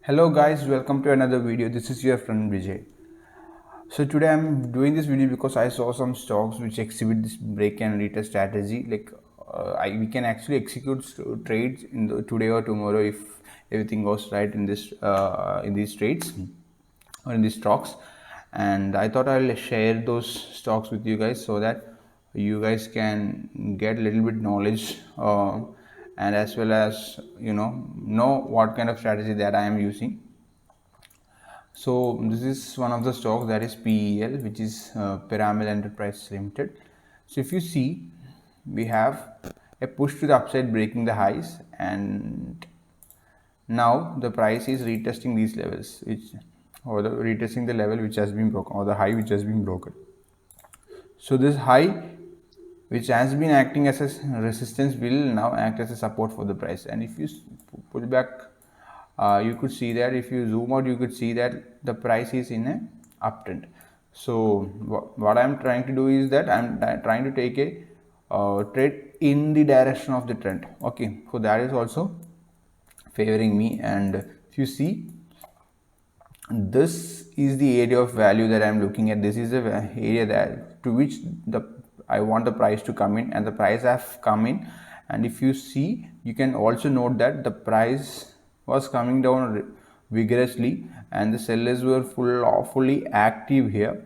Hello guys, welcome to another video. This is your friend Vijay. So today I'm doing this video because I saw some stocks which exhibit this break and retest strategy. We can actually execute trades in today or tomorrow if everything goes right in these trades or in these stocks. And I thought I'll share those stocks with you guys so that you guys can get a little bit knowledge and as well as know what kind of strategy that I am using. So this is one of the stocks, that is PEL, which is Pyramid Enterprises Limited. So if you see, we have a push to the upside breaking the highs, and now the price is retesting these levels, retesting the level which has been broken, or the high which has been broken. So this high which has been acting as a resistance will now act as a support for the price. And if you pull back, you could see that if you zoom out, you could see that the price is in a uptrend. So what I'm trying to do is that I'm trying to take a trade in the direction of the trend. Okay, so that is also favoring me. And if you see, this is the area of value that I'm looking at. This is the area that to which I want the price to come in, and the price have come in. And if you see, you can also note that the price was coming down vigorously and the sellers were fully active here.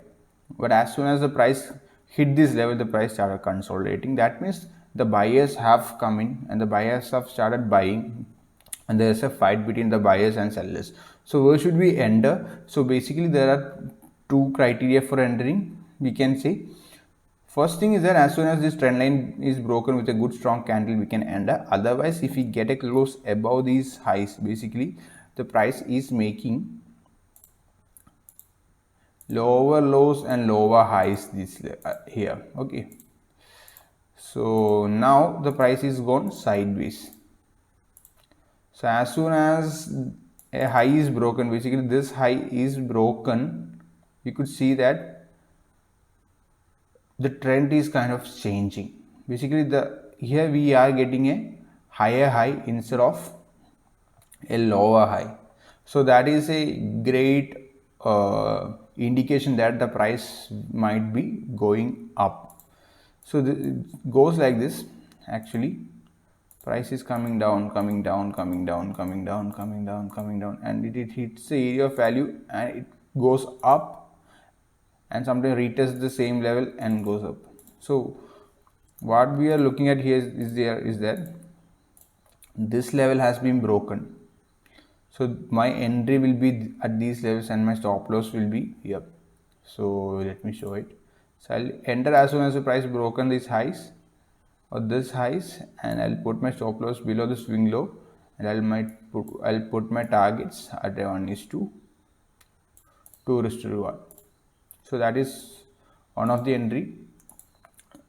But as soon as the price hit this level, the price started consolidating. That means the buyers have come in and the buyers have started buying, and there is a fight between the buyers and sellers. So where should we enter? So basically there are two criteria for entering, we can say. First thing is that as soon as this trend line is broken with a good strong candle, we can enter. Otherwise, if we get a close above these highs, basically the price is making lower lows and lower highs this here. Okay, so now the price is gone sideways. So as soon as a high is broken, basically this high is broken, you could see that the trend is kind of changing. Basically here we are getting a higher high instead of a lower high. So that is a great indication that the price might be going up. So it goes like this. Actually, price is coming down, coming down, coming down, coming down, coming down, coming down, and it hits the area of value and it goes up, and sometimes retests the same level and goes up. So what we are looking at here is that this level has been broken. So my entry will be at these levels and my stop loss will be here. So let me show it. So I'll enter as soon as the price broken these highs or this highs, and I'll put my stop loss below the swing low, and I'll put my targets at 1:2 risk to reward. So that is one of the entry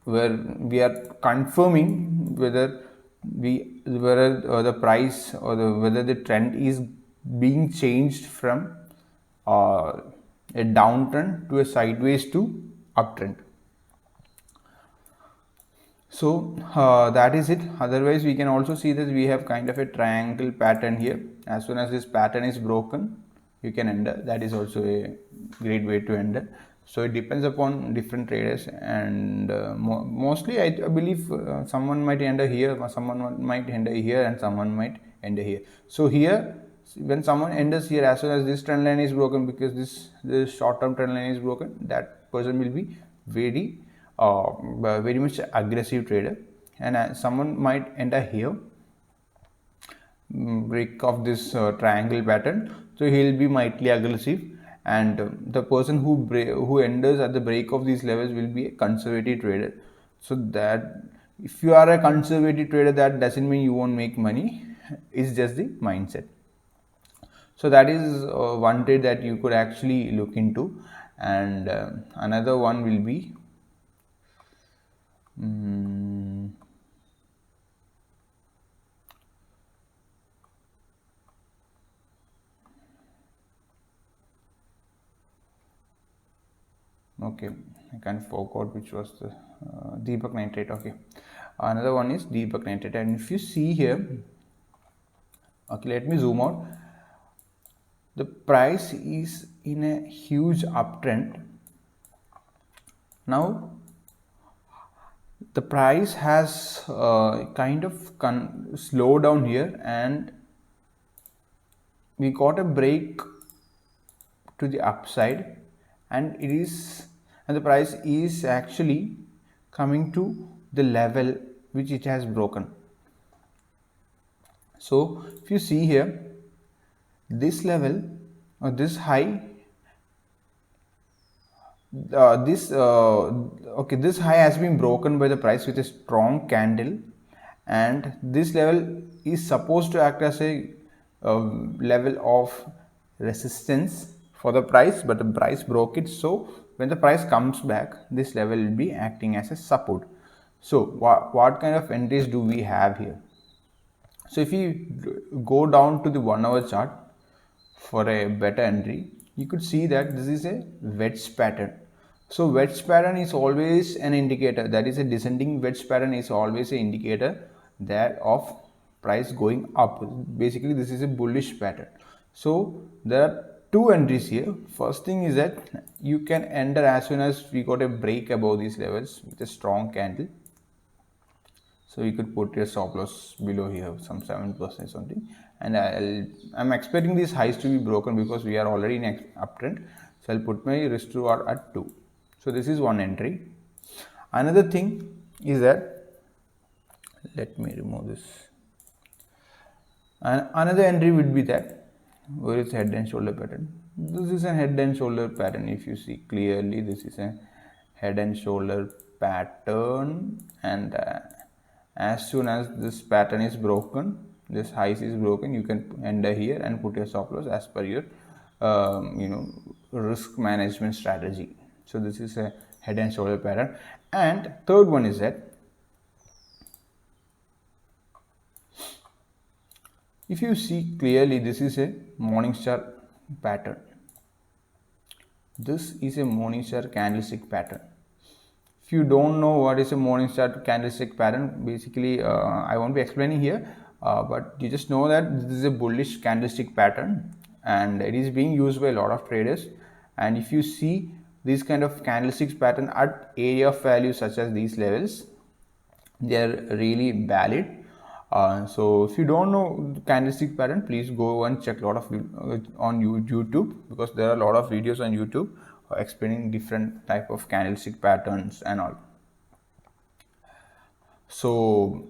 where we are confirming whether the price or whether the trend is being changed from a downtrend to a sideways to uptrend. So that is it. Otherwise, we can also see that we have kind of a triangle pattern here. As soon as this pattern is broken, you can enter. That is also a great way to enter. So it depends upon different traders, and mostly I believe someone might enter here, someone might enter here, and someone might enter here. So here, when someone enters here, as soon as this trend line is broken, because this short term trend line is broken, that person will be very much aggressive trader. And someone might enter here, break of this triangle pattern, so he'll be mightily aggressive. And the person who enters at the break of these levels will be a conservative trader. So that if you are a conservative trader, that doesn't mean you won't make money. It's just the mindset. So that is one trade that you could actually look into. And another one will be okay, I can't forget which was the Deepak Nitrate. Okay, another one is Deepak Nitrate. And if you see here, okay, let me zoom out. the price is in a huge uptrend. Now the price has kind of slowed down here, and we got a break to the upside, and the price is actually coming to the level which it has broken. So if you see here, this level or this high, this high has been broken by the price with a strong candle, and this level is supposed to act as a level of resistance for the price, but the price broke it. So when the price comes back, this level will be acting as a support. So what kind of entries do we have here? So if you go down to the 1 hour chart for a better entry, you could see that this is a wedge pattern. So wedge pattern is always an indicator, that is a descending wedge pattern is always an indicator that of price going up. Basically this is a bullish pattern. So there are two entries here. First thing is that you can enter as soon as we got a break above these levels with a strong candle. So you could put your stop loss below here, some 7% something, and I'm expecting these highs to be broken because we are already in uptrend. So I'll put my risk reward at 2. So this is one entry. Another thing is that, let me remove this. And another entry would be that, where is head and shoulder pattern? This is a head and shoulder pattern. If you see clearly, this is a head and shoulder pattern, and as soon as this pattern is broken, this highs is broken, you can enter here and put your stop loss as per your risk management strategy. So this is a head and shoulder pattern. And third one is that if you see clearly, this is a Morningstar pattern. This is a Morningstar candlestick pattern. If you don't know what is a Morningstar candlestick pattern, basically I won't be explaining here, but you just know that this is a bullish candlestick pattern, and it is being used by a lot of traders. And if you see this kind of candlesticks pattern at area of value such as these levels, they are really valid. So if you don't know candlestick pattern, please go and check a lot of on YouTube, because there are a lot of videos on YouTube explaining different type of candlestick patterns and all. So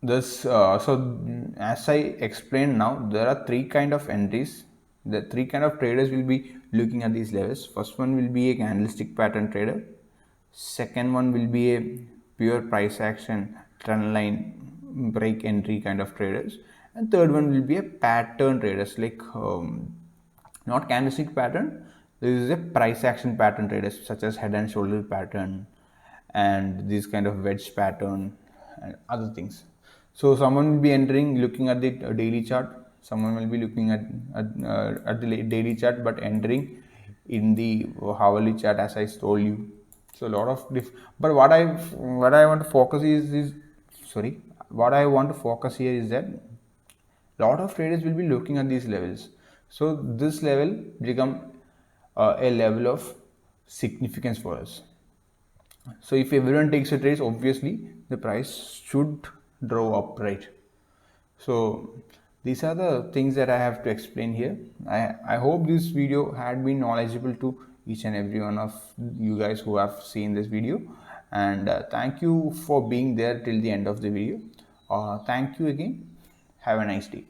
this as I explained now, there are three kind of entries. The three kind of traders will be looking at these levels. First one will be a candlestick pattern trader. Second one will be a pure price action trend line break entry kind of traders, and third one will be a pattern traders, like not candlestick pattern. This is a price action pattern traders such as head and shoulder pattern and this kind of wedge pattern and other things. So someone will be entering looking at the daily chart, someone will be looking at the daily chart but entering in the hourly chart, as I told you. So a lot of but what I want to focus what I want to focus here is that a lot of traders will be looking at these levels. So this level become a level of significance for us. So if everyone takes a trade, obviously the price should draw up, right? So these are the things that I have to explain here. I hope this video had been knowledgeable to each and every one of you guys who have seen this video, and thank you for being there till the end of the video. Thank you again. Have a nice day.